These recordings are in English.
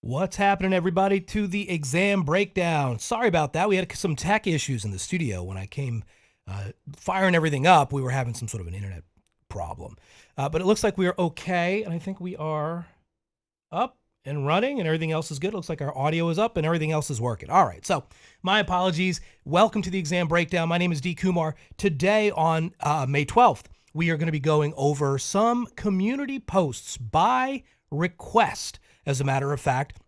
What's happening, everybody, to the exam breakdown? Sorry about that. We had some tech issues in the studio when I came firing everything up. We were having some sort of an internet problem. But it looks like we are okay, and I think we are up and running, and everything else is good. It looks like our audio is up and everything else is working. All right, so my apologies. Welcome to the exam breakdown. My name is D. Kumar. Today on May 12th, we are going to be going over some community posts by request. As a matter of fact,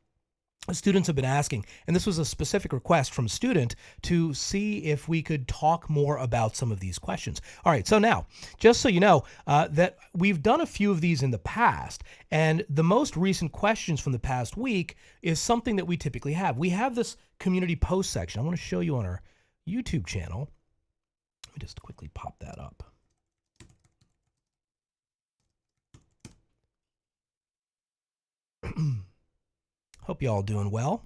students have been asking, and this was a specific request from a student to see if we could talk more about some of these questions. All right, so now, just so you know, that we've done a few of these in the past, and the most recent questions from the past week is something that we typically have. We have this community post section. I want to show you on our YouTube channel. Let me just quickly pop that up. Hope you all doing well.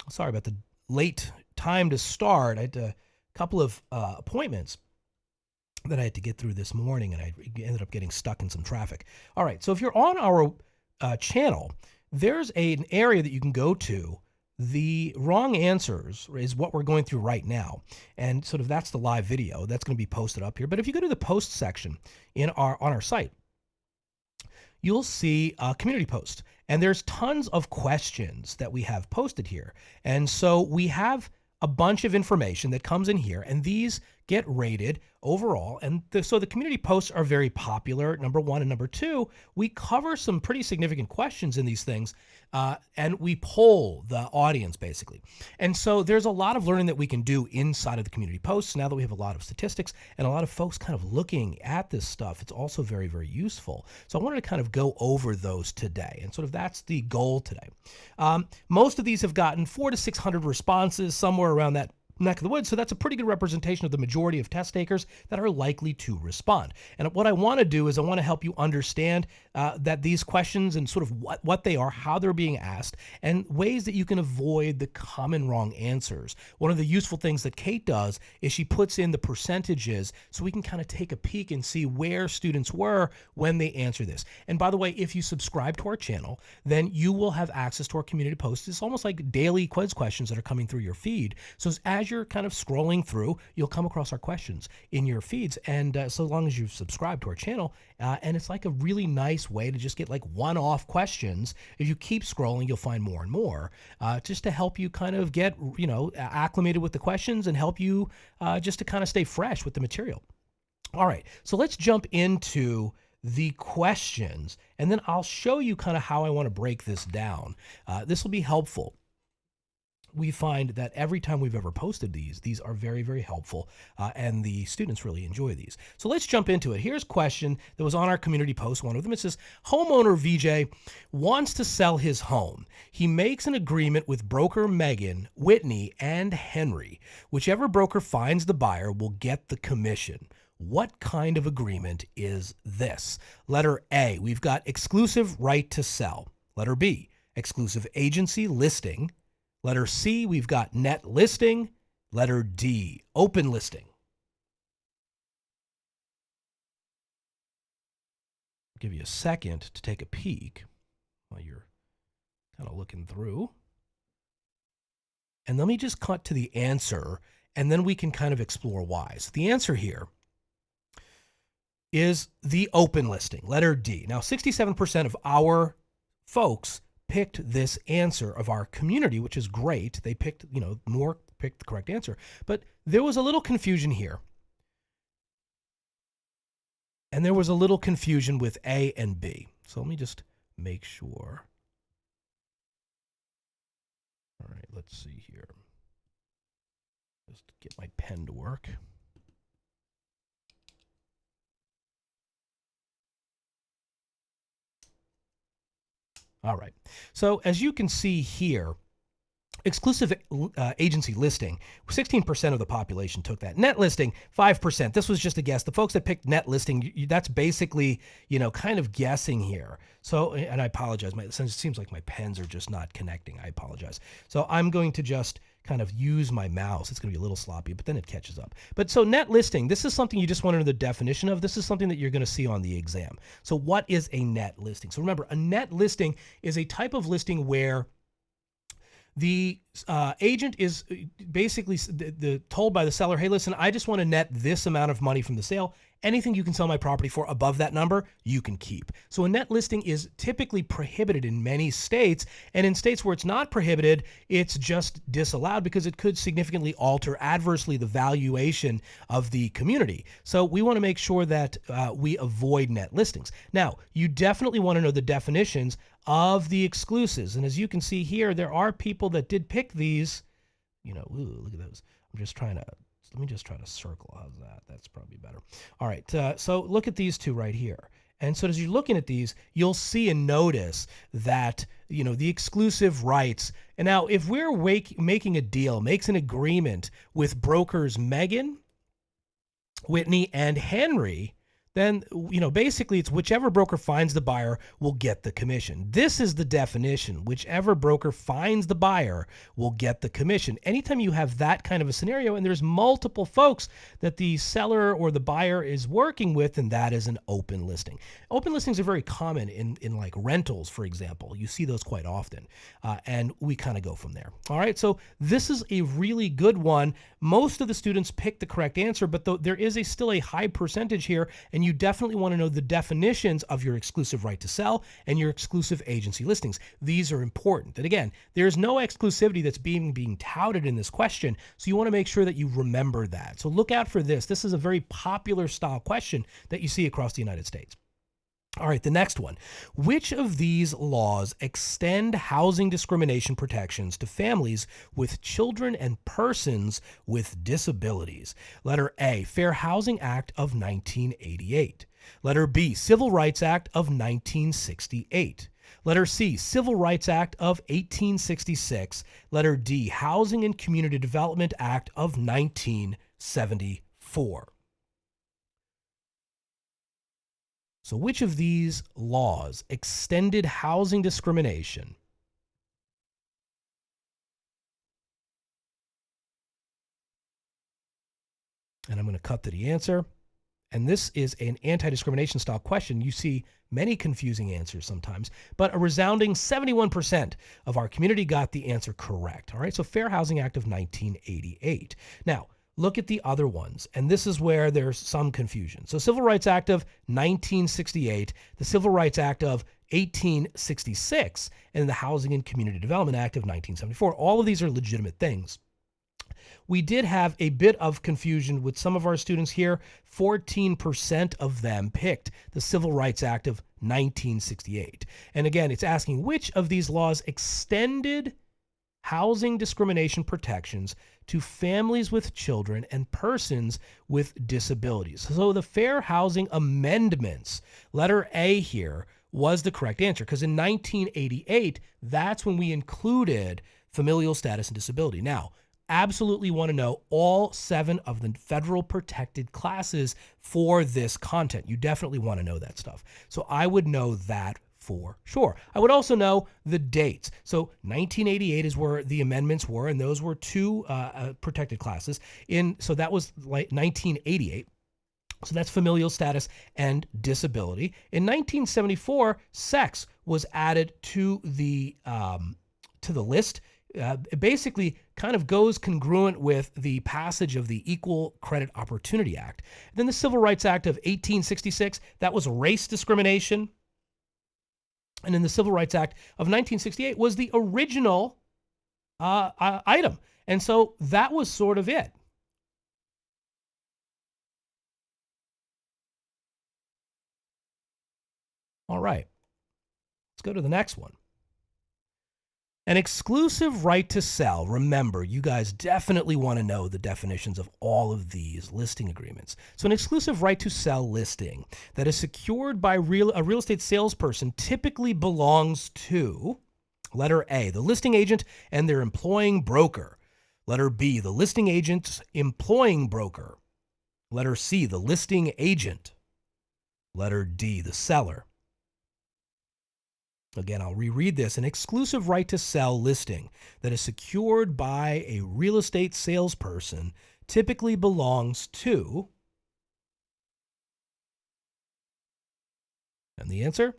Sorry about the late time to start. I had a couple of appointments that I had to get through this morning, and I ended up getting stuck in some traffic. All right, so if you're on our channel, there's an area that you can go to. The wrong answers is what we're going through right now, and sort of that's the live video that's going to be posted up here. But if you go to the post section on our site, you'll see a community post, and there's tons of questions that we have posted here. And so we have a bunch of information that comes in here, and these get rated overall. And so the community posts are very popular, number one. And number two, we cover some pretty significant questions in these things, and we poll the audience basically. And so there's a lot of learning that we can do inside of the community posts now that we have a lot of statistics and a lot of folks kind of looking at this stuff. It's also very, very useful. So I wanted to kind of go over those today, and sort of that's the goal today. Most of these have gotten 400 to 600 responses, somewhere around that neck of the woods. So that's a pretty good representation of the majority of test takers that are likely to respond. And what I want to do is I want to help you understand that these questions and sort of what they are, how they're being asked, and ways that you can avoid the common wrong answers. One of the useful things that Kate does is she puts in the percentages so we can kind of take a peek and see where students were when they answer this. And by the way, if you subscribe to our channel, then you will have access to our community posts. It's almost like daily quiz questions that are coming through your feed. So as you're kind of scrolling through, you'll come across our questions in your feeds. And so long as you've subscribed to our channel, and it's like a really nice way to just get like one-off questions. If you keep scrolling, you'll find more and more, just to help you kind of get, acclimated with the questions and help you just to kind of stay fresh with the material. All right, so let's jump into the questions, and then I'll show you kind of how I want to break this down. This will be helpful. We find that every time we've ever posted these are very, very helpful, and the students really enjoy these. So let's jump into it. Here's a question that was on our community post. One of them, it says, homeowner VJ wants to sell his home. He makes an agreement with broker Megan, Whitney, and Henry. Whichever broker finds the buyer will get the commission. What kind of agreement is this? Letter A, we've got exclusive right to sell. Letter B, exclusive agency listing. Letter C, we've got net listing. Letter D, open listing. I'll give you a second to take a peek while you're kind of looking through. And let me just cut to the answer, and then we can kind of explore why. So the answer here is the open listing, letter D. Now, 67% of our folks picked this answer of our community, which is great. They picked, more picked the correct answer. But there was a little confusion here. And there was a little confusion with A and B. So let me just make sure. All right, let's see here. Just get my pen to work. All right. So as you can see here, exclusive agency listing, 16% of the population took that. Net listing, 5%. This was just a guess. The folks that picked net listing, that's basically, kind of guessing here. So, and I apologize. It seems like my pens are just not connecting. I apologize. So I'm going to just kind of use my mouse. It's going to be a little sloppy, but then it catches up. But so net listing, this is something you just want to know the definition of. This is something that you're going to see on the exam. So what is a net listing? So remember, a net listing is a type of listing where the agent is basically told by the seller, hey, listen, I just want to net this amount of money from the sale. Anything you can sell my property for above that number, you can keep. So a net listing is typically prohibited in many states. And in states where it's not prohibited, it's just disallowed because it could significantly alter adversely the valuation of the community. So we want to make sure that we avoid net listings. Now, you definitely want to know the definitions of the exclusives. And as you can see here, there are people that did pick these, ooh, look at those. Let me just try to circle. How's that? That's probably better. All right. So look at these two right here. And so as you're looking at these, you'll see and notice that, the exclusive rights. And now if we're making a deal, makes an agreement with brokers Megan, Whitney, and Henry, then, basically it's whichever broker finds the buyer will get the commission. This is the definition. Whichever broker finds the buyer will get the commission. Anytime you have that kind of a scenario and there's multiple folks that the seller or the buyer is working with, then that is an open listing. Open listings are very common in like rentals, for example. You see those quite often. And we kind of go from there. All right. So this is a really good one. Most of the students pick the correct answer, but there is still a high percentage here, and you definitely want to know the definitions of your exclusive right to sell and your exclusive agency listings. These are important. And again, there's no exclusivity that's being touted in this question, so you want to make sure that you remember that. So look out for this. This is a very popular style question that you see across the United States. All right, the next one. Which of these laws extend housing discrimination protections to families with children and persons with disabilities? Letter A, Fair Housing Act of 1988. Letter B, Civil Rights Act of 1968. Letter C, Civil Rights Act of 1866. Letter D, Housing and Community Development Act of 1974. So which of these laws extended housing discrimination? And I'm going to cut to the answer. And this is an anti-discrimination style question. You see many confusing answers sometimes, but a resounding 71% of our community got the answer correct. All right, so Fair Housing Act of 1988. Now, look at the other ones, and this is where there's some confusion. So Civil Rights Act of 1968, the Civil Rights Act of 1866, and the Housing and Community Development Act of 1974. All of these are legitimate things. We did have a bit of confusion with some of our students here. 14% of them picked the Civil Rights Act of 1968. And again, it's asking which of these laws extended housing discrimination protections to families with children and persons with disabilities. So the Fair Housing Amendments, letter A here, was the correct answer, because in 1988, that's when we included familial status and disability. Now, absolutely want to know all 7 of the federal protected classes for this content. You definitely want to know that stuff. So I would know that for sure. I would also know the dates. So 1988 is where the amendments were, and those were 2 protected classes. So that was like 1988. So that's familial status and disability. In 1974, sex was added to the list. It basically kind of goes congruent with the passage of the Equal Credit Opportunity Act. Then the Civil Rights Act of 1866, that was race discrimination. And then the Civil Rights Act of 1968 was the original item. And so that was sort of it. All right, let's go to the next one. An exclusive right to sell. Remember, you guys definitely want to know the definitions of all of these listing agreements. So an exclusive right to sell listing that is secured by a real estate salesperson typically belongs to, letter A, the listing agent and their employing broker. Letter B, the listing agent's employing broker. Letter C, the listing agent. Letter D, the seller. Again, I'll reread this. An exclusive right to sell listing that is secured by a real estate salesperson typically belongs to, and the answer?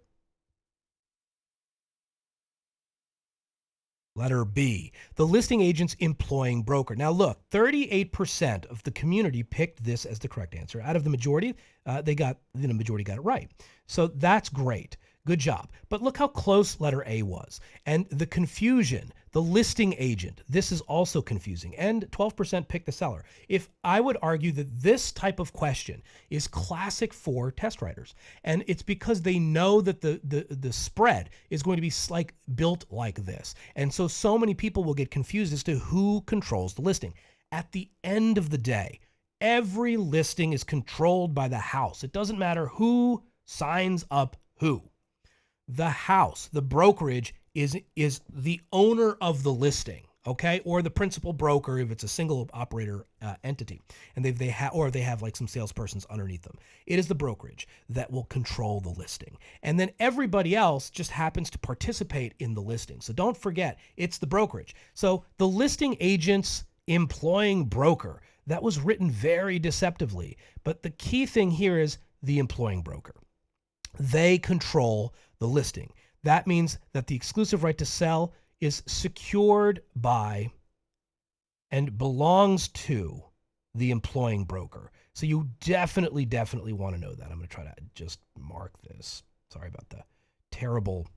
Letter B, the listing agent's employing broker. Now look, 38% of the community picked this as the correct answer. Out of the majority, the majority got it right. So that's great. Good job. But look how close letter A was. And the confusion, the listing agent, this is also confusing. And 12% picked the seller. If I would argue that this type of question is classic for test writers, and it's because they know that the spread is going to be like built like this. And so many people will get confused as to who controls the listing. At the end of the day, every listing is controlled by the house. It doesn't matter who signs up who. The house, the brokerage is the owner of the listing, okay, or the principal broker if it's a single operator entity, and they have like some salespersons underneath them. It is the brokerage that will control the listing, and then everybody else just happens to participate in the listing. So don't forget, it's the brokerage. So the listing agent's employing broker, that was written very deceptively, but the key thing here is the employing broker. They control the listing. That means that the exclusive right to sell is secured by and belongs to the employing broker. So you definitely want to know that. I'm going to try to just mark this. Sorry about the terrible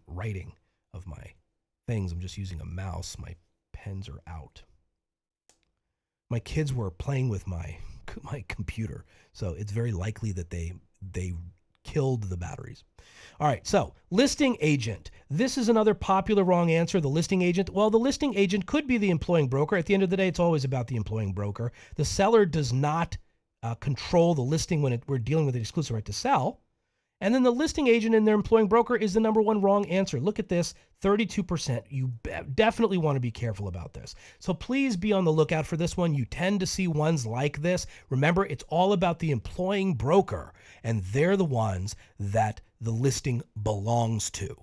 writing of my things. I'm just using a mouse. My pens are out. My kids were playing with my computer, so it's very likely that they killed the batteries. All right, so listing agent. This is another popular wrong answer, the listing agent. Well, the listing agent could be the employing broker. At the end of the day, it's always about the employing broker. The seller does not control the listing when we're dealing with an exclusive right to sell. And then the listing agent and their employing broker is the number one wrong answer. Look at this, 32%. You definitely want to be careful about this. So please be on the lookout for this one. You tend to see ones like this. Remember, it's all about the employing broker, and they're the ones that the listing belongs to.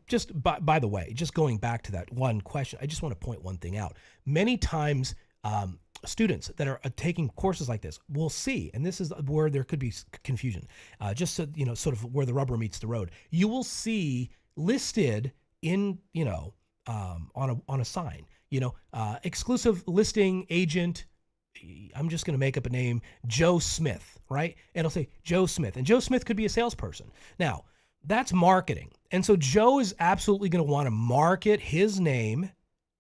Just by the way, just going back to that one question, I just want to point one thing out. Many times, students that are taking courses like this will see, and this is where there could be confusion, just so, sort of where the rubber meets the road. You will see listed in, on a sign, exclusive listing agent. I'm just going to make up a name, Joe Smith, right? And it'll say Joe Smith, and Joe Smith could be a salesperson. Now, that's marketing. And so Joe is absolutely going to want to market his name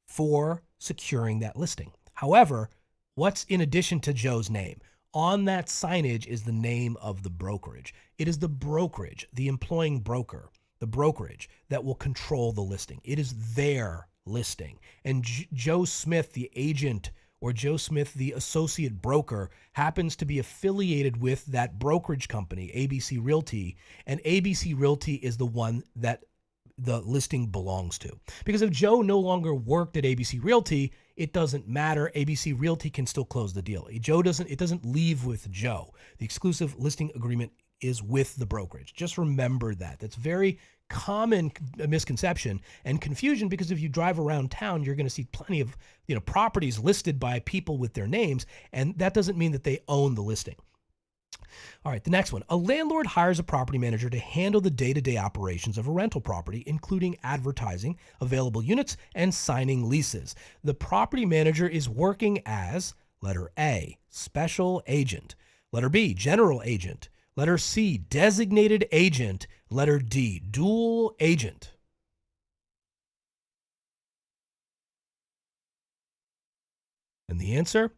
for securing that listing. However, what's in addition to Joe's name? On that signage is the name of the brokerage. It is the brokerage, the employing broker, the brokerage that will control the listing. It is their listing. And Joe Smith, the agent, or Joe Smith, the associate broker, happens to be affiliated with that brokerage company, ABC Realty, and ABC Realty is the one that the listing belongs to. Because if Joe no longer worked at ABC Realty, it doesn't matter. ABC Realty can still close the deal. It doesn't leave with Joe. The exclusive listing agreement is with the brokerage. Just remember that. That's very common misconception and confusion, because if you drive around town, you're going to see plenty of properties listed by people with their names, and that doesn't mean that they own the listing. All right, the next one. A landlord hires a property manager to handle the day-to-day operations of a rental property, including advertising available units and signing leases. The property manager is working as, letter A, special agent, letter B, general agent, letter C, designated agent, letter D, dual agent. And the answer?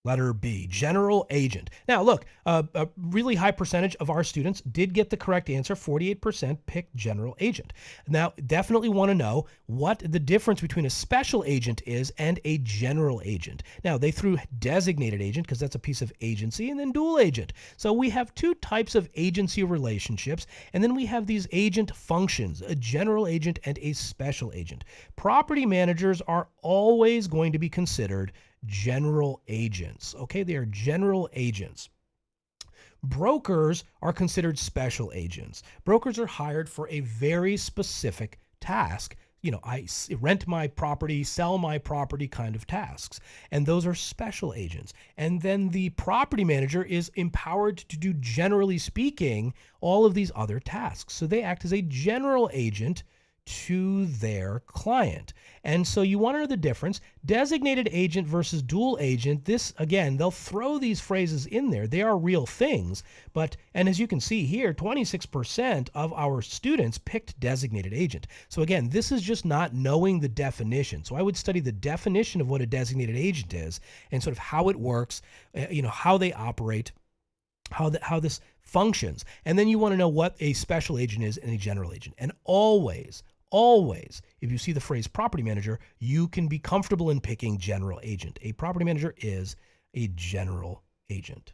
Letter B, general agent. Now, look, a really high percentage of our students did get the correct answer. 48% picked general agent. Now, definitely want to know what the difference between a special agent is and a general agent. Now, they threw designated agent because that's a piece of agency, and then dual agent. So we have two types of agency relationships, and then we have these agent functions, a general agent and a special agent. Property managers are always going to be considered general agents. Okay, they are general agents. Brokers are considered special agents. Brokers are hired for a very specific task. I rent my property, sell my property kind of tasks. And those are special agents. And then the property manager is empowered to do, generally speaking, all of these other tasks. So they act as a general agent to their client. And so you want to know the difference. Designated agent versus dual agent. This, again, they'll throw these phrases in there. They are real things. And as you can see here, 26% of our students picked designated agent. So again, this is just not knowing the definition. So I would study the definition of what a designated agent is and sort of how it works, how they operate, how this functions. And then you want to know what a special agent is and a general agent. And always, if you see the phrase property manager, you can be comfortable in picking general agent. A property manager is a general agent.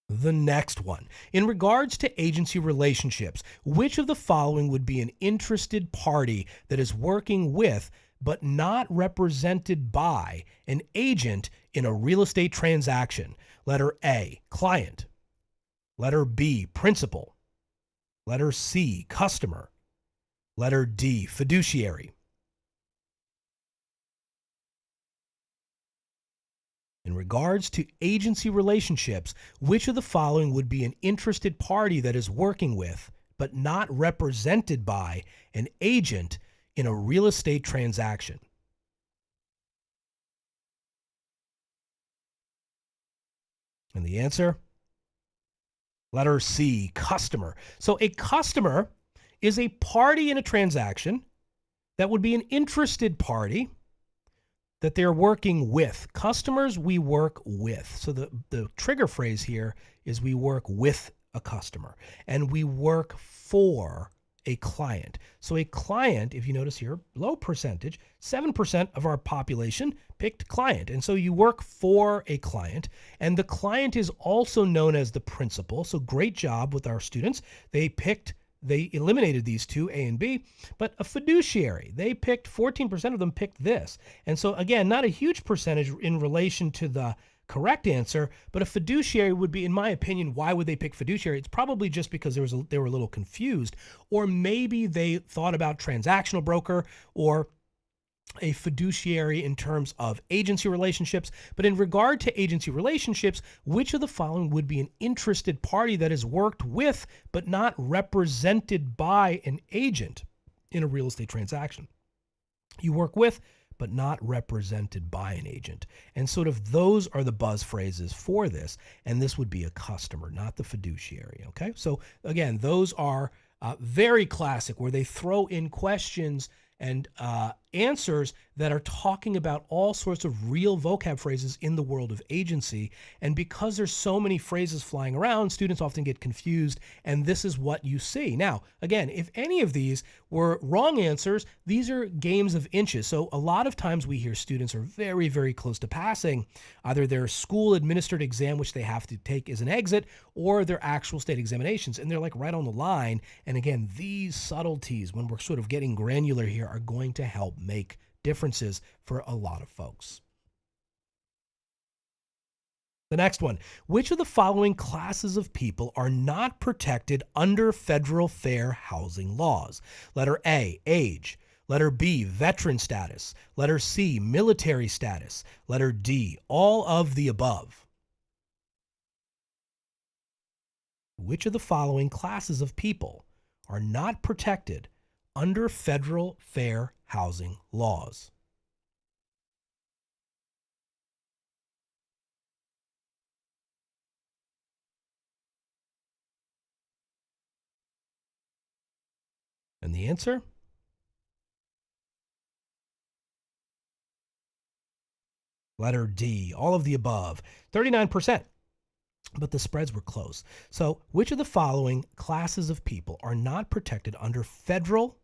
The next one. In regards to agency relationships, which of the following would be an interested party that is working with but not represented by an agent in a real estate transaction? Letter A, client. Letter B, principal. Letter C, customer. Letter D, fiduciary. In regards to agency relationships, which of the following would be an interested party that is working with, but not represented by, an agent in a real estate transaction? And the answer? Letter C, customer. So a customer is a party in a transaction that would be an interested party that they're working with. Customers we work with. So the trigger phrase here is we work with a customer and we work for a client. So a client, if you notice here, low percentage, 7% of our population picked client. And so you work for a client, and the client is also known as the principal. So great job with our students. They eliminated these two, A and B, but a fiduciary, they picked 14% of them picked this. And so again, not a huge percentage in relation to the correct answer, but a fiduciary would be, in my opinion, why would they pick fiduciary? It's probably just because they were a little confused, or maybe they thought about transactional broker or a fiduciary in terms of agency relationships. But in regard to agency relationships, which of the following would be an interested party that is worked with but not represented by an agent in a real estate transaction? You work with but not represented by an agent. And sort of those are the buzz phrases for this. And this would be a customer, not the fiduciary. Okay. So again, those are very classic, where they throw in questions and answers that are talking about all sorts of real vocab phrases in the world of agency. And because there's so many phrases flying around, students often get confused, and this is what you see. Now, again, if any of these were wrong answers, these are games of inches. So a lot of times we hear students are very, very close to passing either their school administered exam, which they have to take as an exit, or their actual state examinations, and they're like right on the line. And again, these subtleties, when we're sort of getting granular here, are going to help make differences for a lot of folks. The next one, which of the following classes of people are not protected under federal fair housing laws? Letter A, age. Letter B, veteran status. Letter C, military status. Letter D, all of the above. Which of the following classes of people are not protected under federal fair housing laws? And the answer? Letter D, all of the above, 39%. But the spreads were close. So which of the following classes of people are not protected under federal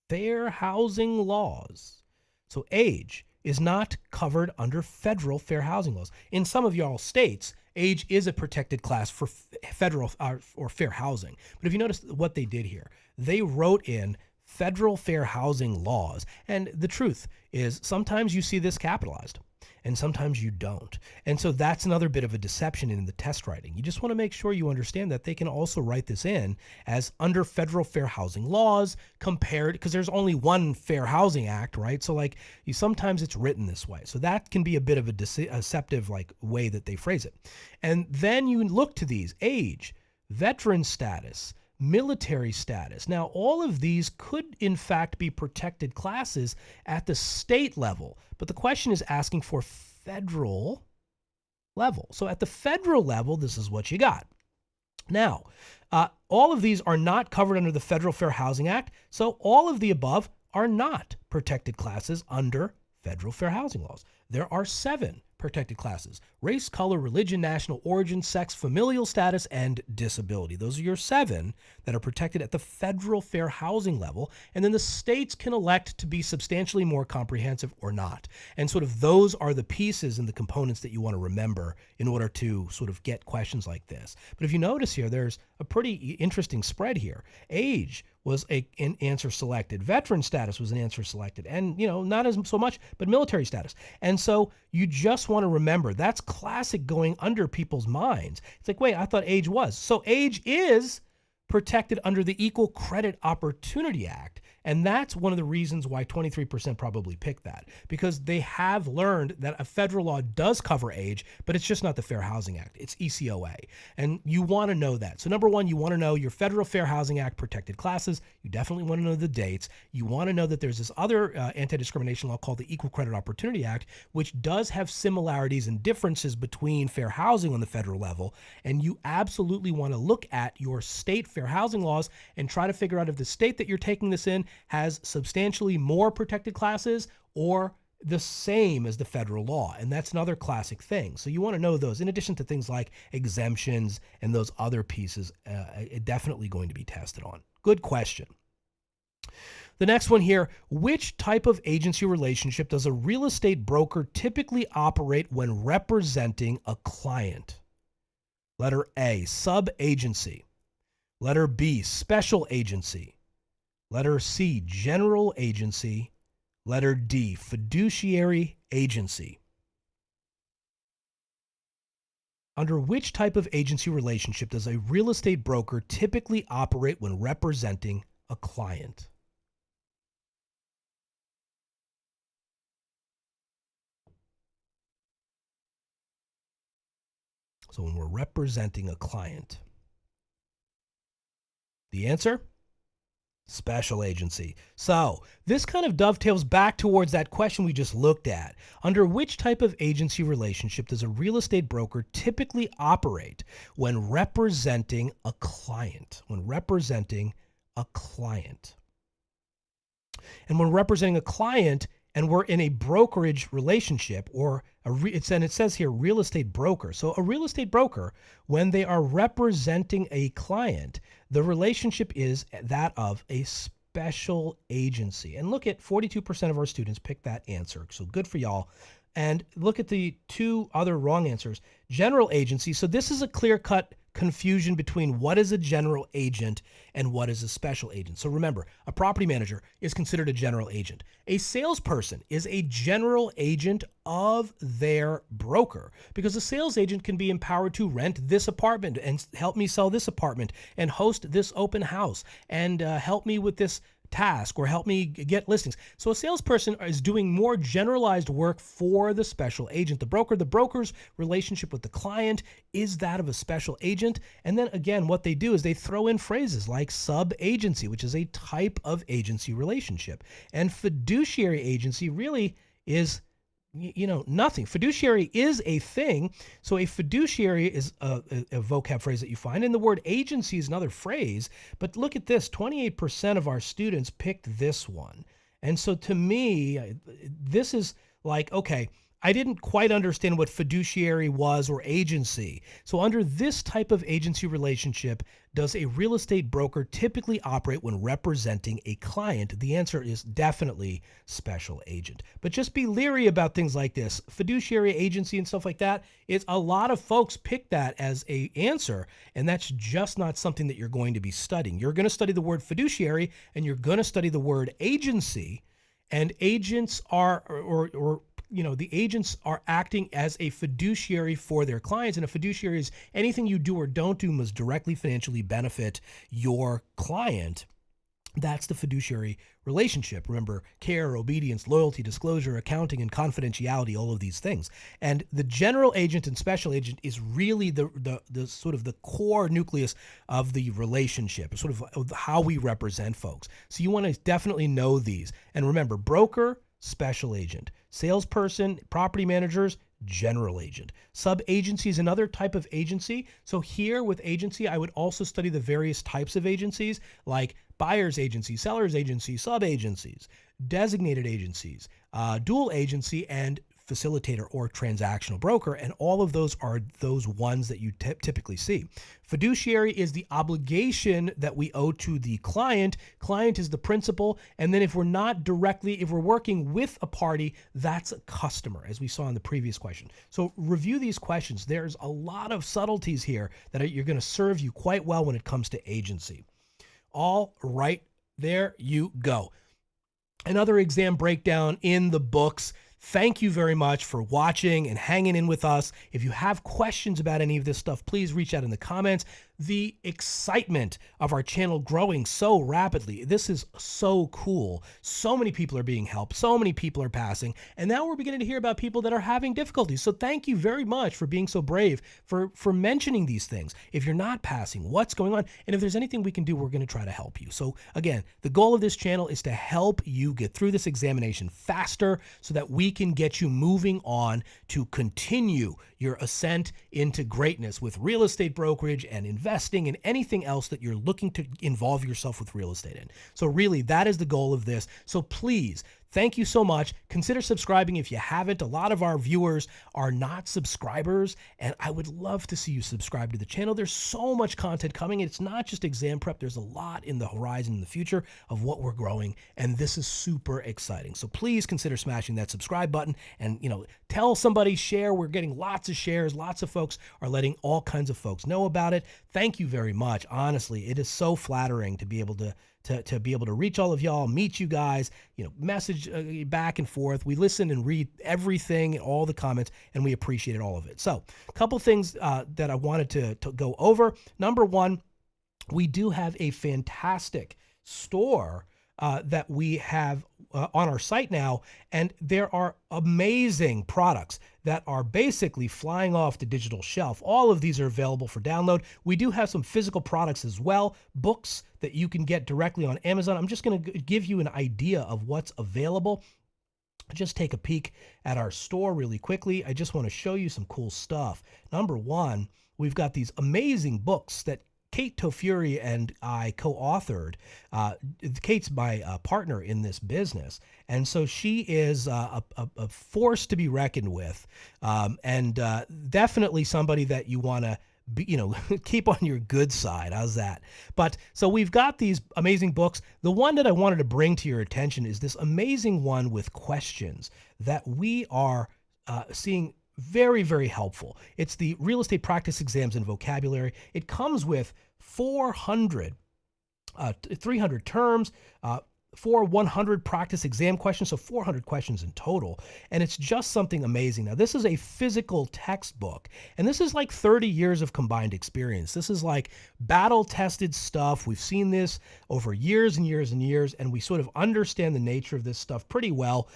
fair housing laws? So age is not covered under federal fair housing laws. In some of y'all states, age is a protected class for federal or fair housing. But if you notice what they did here, they wrote in federal fair housing laws. And the truth is sometimes you see this capitalized and sometimes you don't. And so that's another bit of a deception in the test writing. You just want to make sure you understand that they can also write this in as under federal fair housing laws compared, because there's only one Fair Housing Act, right? So like sometimes it's written this way. So that can be a bit of a deceptive like way that they phrase it. And then you look to these: age, veteran status, military status. Now, all of these could, in fact, be protected classes at the state level, but the question is asking for federal level. So at the federal level, this is what you got. Now, all of these are not covered under the Federal Fair Housing Act, so all of the above are not protected classes under federal fair housing laws. There are 7 protected classes: race, color, religion, national origin, sex, familial status, and disability. Those are your 7 that are protected at the federal fair housing level. And then the states can elect to be substantially more comprehensive or not. And sort of those are the pieces and the components that you want to remember in order to sort of get questions like this. But if you notice here, there's a pretty interesting spread here. Age was an answer selected. Veteran status was an answer selected. And, not as so much, but military status. And so you just want to remember that's classic going under people's minds. It's like, wait, I thought age was. So age is protected under the Equal Credit Opportunity Act. And that's one of the reasons why 23% probably picked that, because they have learned that a federal law does cover age, but it's just not the Fair Housing Act. It's ECOA. And you want to know that. So number one, you want to know your Federal Fair Housing Act protected classes. You definitely want to know the dates. You want to know that there's this other anti-discrimination law called the Equal Credit Opportunity Act, which does have similarities and differences between fair housing on the federal level. And you absolutely want to look at your state fair housing laws and try to figure out if the state that you're taking this in has substantially more protected classes or the same as the federal law. And that's another classic thing. So you want to know those, in addition to things like exemptions and those other pieces, definitely going to be tested on. Good question. The next one here: which type of agency relationship does a real estate broker typically operate when representing a client? Letter A, sub-agency. Letter B, special agency. Letter C, general agency. Letter D, fiduciary agency. Under which type of agency relationship does a real estate broker typically operate when representing a client? So when we're representing a client, the answer? Special agency. So this kind of dovetails back towards that question we just looked at. Under which type of agency relationship does a real estate broker typically operate when representing a client? When representing a client. And when representing a client and we're in a brokerage relationship, or it says here real estate broker. So a real estate broker, when they are representing a client, the relationship is that of a special agency. And look at 42% of our students picked that answer. So good for y'all. And look at the 2 other wrong answers. General agency. So this is a clear-cut confusion between what is a general agent and what is a special agent. So remember, a property manager is considered a general agent. A salesperson is a general agent of their broker, because a sales agent can be empowered to rent this apartment and help me sell this apartment and host this open house and help me with this task or help me get listings. So a salesperson is doing more generalized work for the special agent. The broker's relationship with the client is that of a special agent. And then again, what they do is they throw in phrases like sub-agency, which is a type of agency relationship. And fiduciary agency really is nothing. Fiduciary is a thing. So a fiduciary is a vocab phrase that you find. And the word agency is another phrase. But look at this. 28% of our students picked this one. And so to me, this is like, okay, I didn't quite understand what fiduciary was or agency. So under this type of agency relationship, does a real estate broker typically operate when representing a client? The answer is definitely special agent. But just be leery about things like this. Fiduciary agency and stuff like that, it's a lot of folks pick that as a answer, and that's just not something that you're going to be studying. You're going to study the word fiduciary and you're going to study the word agency, and agents are the agents are acting as a fiduciary for their clients, and a fiduciary is anything you do or don't do must directly financially benefit your client. That's the fiduciary relationship. Remember, care, obedience, loyalty, disclosure, accounting, and confidentiality, all of these things. And the general agent and special agent is really the sort of the core nucleus of the relationship, sort of how we represent folks. So you want to definitely know these. And remember, broker, special agent, salesperson, property managers, general agent. Sub-agency is another type of agency. So here with agency, I would also study the various types of agencies like buyer's agency, seller's agency, sub-agencies, designated agencies, dual agency, and facilitator or transactional broker. And all of those are those ones that you typically see. Fiduciary is the obligation that we owe to the client. Client is the principal. And then if we're working with a party, that's a customer, as we saw in the previous question. So review these questions. There's a lot of subtleties here that you're going to serve you quite well when it comes to agency. All right, there you go. Another exam breakdown in the books. Thank you very much for watching and hanging in with us. If you have questions about any of this stuff, please reach out in the comments. The excitement of our channel growing so rapidly. This is so cool. So many people are being helped. So many people are passing. And now we're beginning to hear about people that are having difficulties. So thank you very much for being so brave, for mentioning these things. If you're not passing, what's going on? And if there's anything we can do, we're going to try to help you. So again, the goal of this channel is to help you get through this examination faster so that we can get you moving on to continue your ascent into greatness with real estate brokerage and investing and anything else that you're looking to involve yourself with real estate in. So really, that is the goal of this. So please, thank you so much. Consider subscribing if you haven't. A lot of our viewers are not subscribers, and I would love to see you subscribe to the channel. There's so much content coming. It's not just exam prep. There's a lot in the horizon in the future of what we're growing, and this is super exciting. So please consider smashing that subscribe button and, tell somebody, share. We're getting lots of shares. Lots of folks are letting all kinds of folks know about it. Thank you very much. Honestly, it is so flattering to be able to reach all of y'all, meet you guys, message back and forth. We listen and read everything, all the comments, and we appreciate all of it. So a couple things that I wanted to go over. Number one, we do have a fantastic store that we have on our site now, and there are amazing products that are basically flying off the digital shelf. All of these are available for download. We do have some physical products as well, books that you can get directly on Amazon. I'm just going to give you an idea of what's available. Just take a peek at our store really quickly. I just want to show you some cool stuff. Number one, we've got these amazing books that Kate Tofuri and I co-authored. Kate's my partner in this business, and so she is a force to be reckoned with, and definitely somebody that you want to keep on your good side. How's that? But so we've got these amazing books. The one that I wanted to bring to your attention is this amazing one with questions that we are seeing very, very helpful. It's the Real Estate Practice Exams and Vocabulary. It comes with 300 terms, 100 practice exam questions, so 400 questions in total, and it's just something amazing. Now, this is a physical textbook, and this is like 30 years of combined experience. This is like battle-tested stuff. We've seen this over years and years and years, and we sort of understand the nature of this stuff pretty well.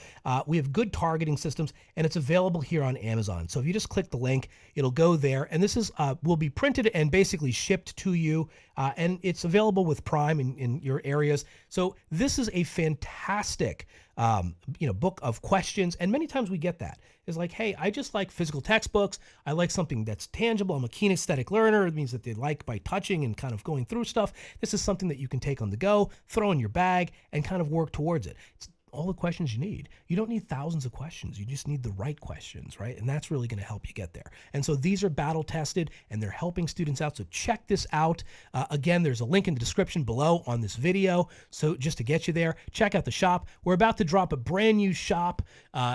We have good targeting systems, and it's available here on Amazon. So if you just click the link, it'll go there, and this is will be printed and basically shipped to you, and it's available with Prime in your areas. So this is a fantastic book of questions, and many times we get that. It's like, hey, I just like physical textbooks. I like something that's tangible. I'm a kinesthetic learner. It means that they like by touching and kind of going through stuff. This is something that you can take on the go, throw in your bag, and kind of work towards it. It's all the questions you need. You don't need thousands of questions. You just need the right questions, right? And that's really going to help you get there. And so these are battle tested and they're helping students out. So check this out. Again, there's a link in the description below on this video. So just to get you there, check out the shop. We're about to drop a brand new shop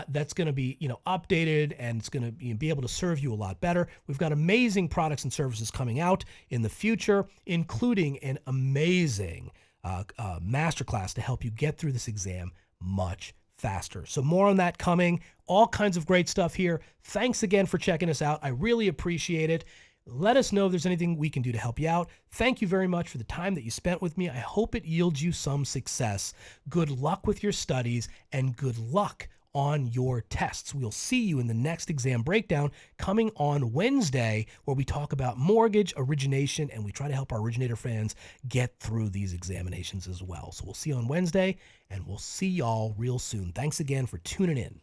that's going to be, updated, and it's going to be able to serve you a lot better. We've got amazing products and services coming out in the future, including an amazing masterclass to help you get through this exam much faster. So more on that coming. All kinds of great stuff here. Thanks again for checking us out. I really appreciate it. Let us know if there's anything we can do to help you out. Thank you very much for the time that you spent with me. I hope it yields you some success. Good luck with your studies and good luck on your tests. We'll see you in the next exam breakdown coming on Wednesday, where we talk about mortgage origination and we try to help our originator fans get through these examinations as well. So we'll see you on Wednesday, and we'll see y'all real soon. Thanks again for tuning in.